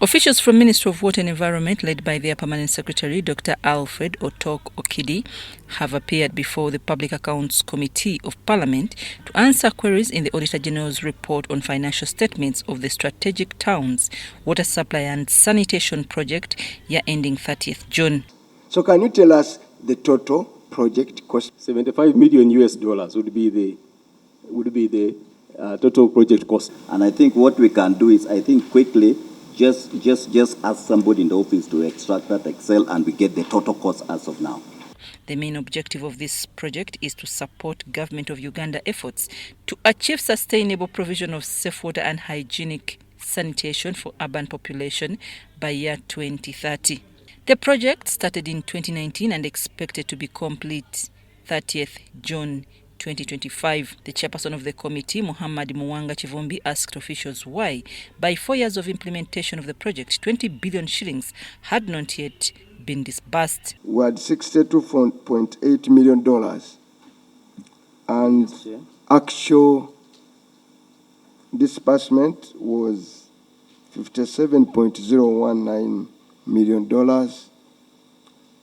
Officials from Ministry of Water and Environment, led by their Permanent Secretary, Dr. Alfred Okidi, have appeared before the Public Accounts Committee of Parliament to answer queries in the Auditor General's report on financial statements of the Strategic Towns Water Supply and Sanitation Project year ending 30th June. So can you tell us the total project cost? $75 million would be the total project cost. And I think what we can do is, quickly, just ask somebody in the office to extract that Excel and we get the total cost as of now. The main objective of this project is to support Government of Uganda efforts to achieve sustainable provision of safe water and hygienic sanitation for urban population by year 2030. The project started in 2019 and expected to be complete 30th June 2025. The chairperson of the committee, Muhammad Muwanga Chivumbi, asked officials why, by 4 years of implementation of the project, 20 billion shillings had not yet been disbursed. We had $62.8 million and actual disbursement was $57.019 million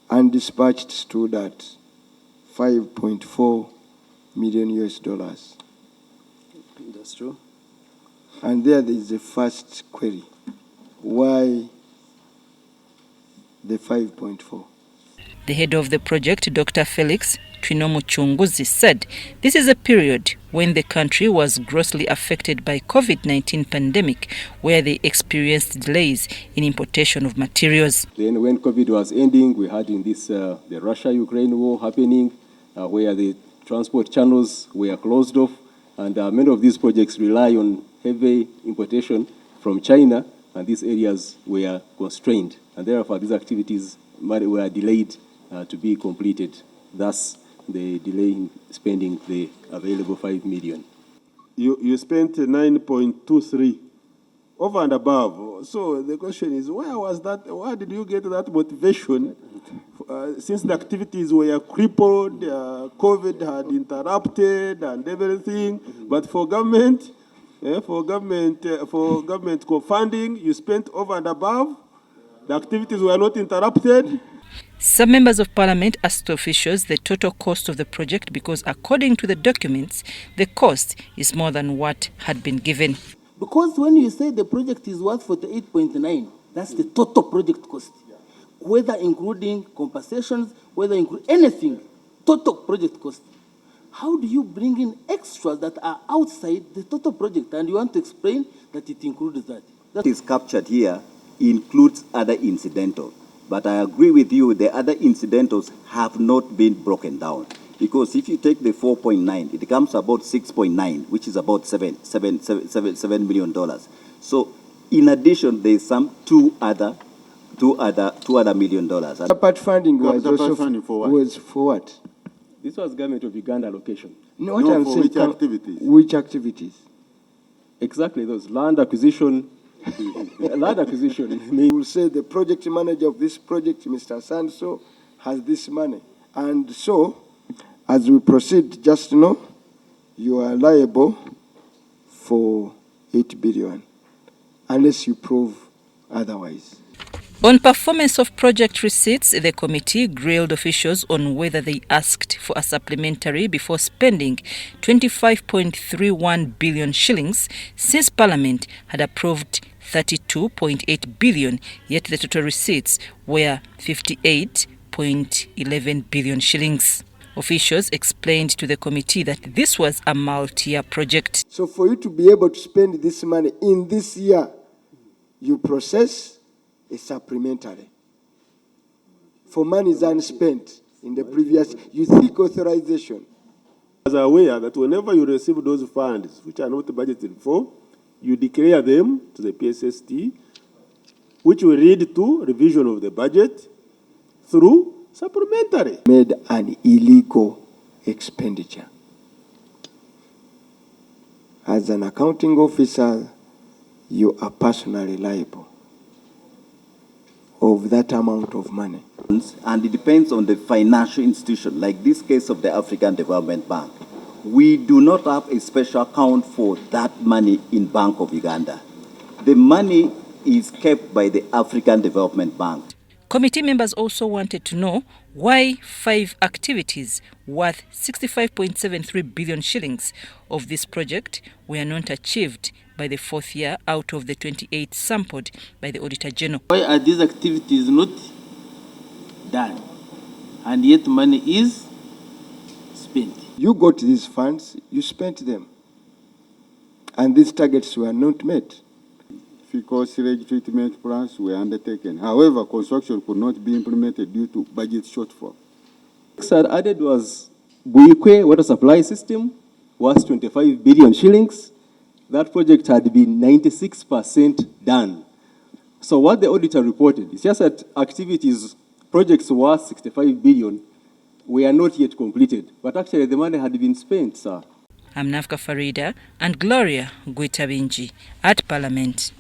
and dispatched stood at $5.4 million. That's true. And there is the first query. Why the 5.4? The head of the project, Dr. Felix Twinomuchunguzi, said this is a period when the country was grossly affected by COVID-19 pandemic, where they experienced delays in importation of materials. Then when COVID was ending, we had in this the Russia-Ukraine war happening, where the transport channels were closed off, and many of these projects rely on heavy importation from China, and these areas were constrained, and therefore these activities were delayed to be completed. Thus, the delay in spending the available $5 million. You spent 9.23 over and above. So the question is, where was that? Where did you get that motivation? Since the activities were crippled, COVID had interrupted and everything, but for government co-funding, you spent over and above. The activities were not interrupted. Some members of parliament asked officials the total cost of the project because, according to the documents, the cost is more than what had been given. Because when you say the project is worth 48.9, that's the total project cost. Whether including compensations, whether include anything, total project cost. How do you bring in extras that are outside the total project, and you want to explain that it includes that? That is captured here includes other incidentals. But I agree with you, the other incidentals have not been broken down. Because if you take the 4.9, it comes about 6.9, which is about $7 million. So in addition, there's some two other $2 million. Apart funding was also funding for what? Was for what? This was Government of Uganda allocation. No, what I'm saying, which activities? Which activities? Exactly, those land acquisition. Land acquisition. We will say the project manager of this project, Mr. Sanso, has this money. And so, as we proceed, just know, you are liable for 8 billion, unless you prove otherwise. On performance of project receipts, the committee grilled officials on whether they asked for a supplementary before spending 25.31 billion shillings since Parliament had approved 32.8 billion, yet the total receipts were 58.11 billion shillings. Officials explained to the committee that this was a multi-year project. So for you to be able to spend this money in this year, you process a supplementary. For money is unspent in the previous, you seek authorization. As aware that whenever you receive those funds which are not budgeted for, you declare them to the PSST, which will lead to revision of the budget through supplementary. Made an illegal expenditure. As an accounting officer, you are personally liable of that amount of money. And it depends on the financial institution, like this case of the African Development Bank. We do not have a special account for that money in Bank of Uganda. The money is kept by the African Development Bank. Committee members also wanted to know why 5 activities worth 65.73 billion shillings of this project were not achieved by the 4th year out of the 28 sampled by the Auditor General. Why are these activities not done, and yet money is spent? You got these funds, you spent them, and these targets were not met. Fecal sewage treatment plants were undertaken. However, construction could not be implemented due to budget shortfall. Next added was Buikwe water supply system, worth 25 billion shillings. That project had been 96% done. So what the auditor reported is just that activities, projects worth 65 billion were not yet completed, but actually the money had been spent, sir. I'm Nafka Farida and Gloria Gwitabinji at Parliament.